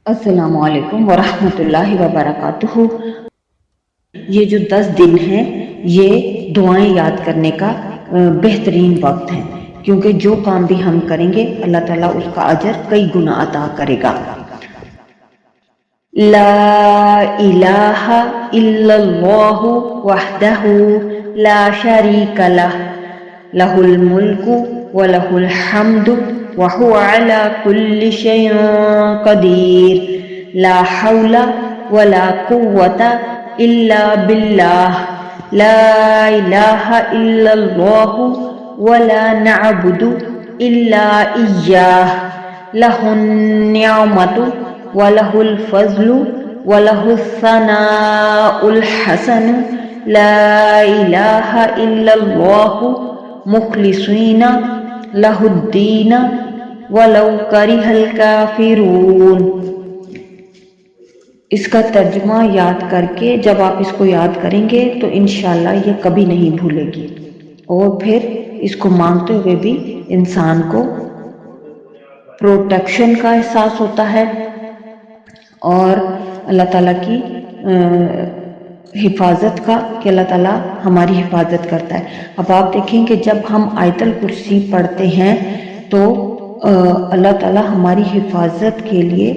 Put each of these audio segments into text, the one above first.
السلام علیکم ورحمۃ اللہ وبرکاتہ۔ یہ جو 10 دن ہیں یہ دعائیں یاد کرنے کا بہترین وقت ہے، کیونکہ جو کام بھی ہم کریں گے اللہ تعالیٰ اس کا اجر کئی گنا عطا کرے گا۔ لا الہ الا اللہ وحدہ لا شریک لہ، لہ الملک ولہ الحمد وہو علی کل شیء قدیر، لا حول ولا قوۃ الا باللہ، لا الہ الا اللہ ولا نعبد الا ایاہ، لہ النعمۃ وَلَهُ الْفَضْلُ وَلَهُ الثَّنَاءُ الْحَسَنُ، لَا إِلَٰهَ إِلَّا اللَّهُ مُخْلِصِينَ لَهُ الدِّينَ وَلَوْ كَرِهَ الْكَافِرُونَ۔ اس کا ترجمہ یاد کر کے جب آپ اس کو یاد کریں گے تو انشاءاللہ یہ کبھی نہیں بھولے گی، اور پھر اس کو مانگتے ہوئے بھی انسان کو پروٹیکشن کا احساس ہوتا ہے اور اللہ تعالیٰ کی حفاظت کا، کہ اللہ تعالیٰ ہماری حفاظت کرتا ہے۔ اب آپ دیکھیں کہ جب ہم آیت الکرسی پڑھتے ہیں تو اللہ تعالیٰ ہماری حفاظت کے لیے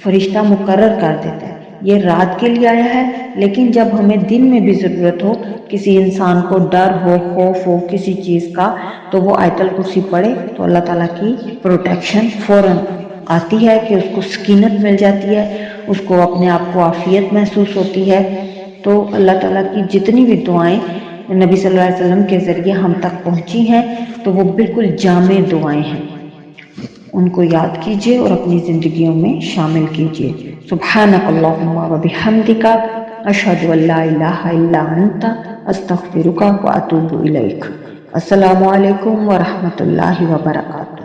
فرشتہ مقرر کر دیتا ہے۔ یہ رات کے لیے آیا ہے، لیکن جب ہمیں دن میں بھی ضرورت ہو، کسی انسان کو ڈر ہو، خوف ہو کسی چیز کا، تو وہ آیت الکرسی پڑھے تو اللہ تعالیٰ کی پروٹیکشن فوراً آتی ہے، کہ اس کو سکینت مل جاتی ہے، اس کو اپنے آپ کو عافیت محسوس ہوتی ہے۔ تو اللہ تعالیٰ کی جتنی بھی دعائیں نبی صلی اللہ علیہ وسلم کے ذریعے ہم تک پہنچی ہیں تو وہ بالکل جامع دعائیں ہیں، ان کو یاد کیجئے اور اپنی زندگیوں میں شامل کیجئے۔ سبحانک اللہم وبحمدک، اشہد ان لا الہ الا انت، استغفرک واتوب الیک۔ السلام علیکم ورحمۃ اللہ وبرکاتہ۔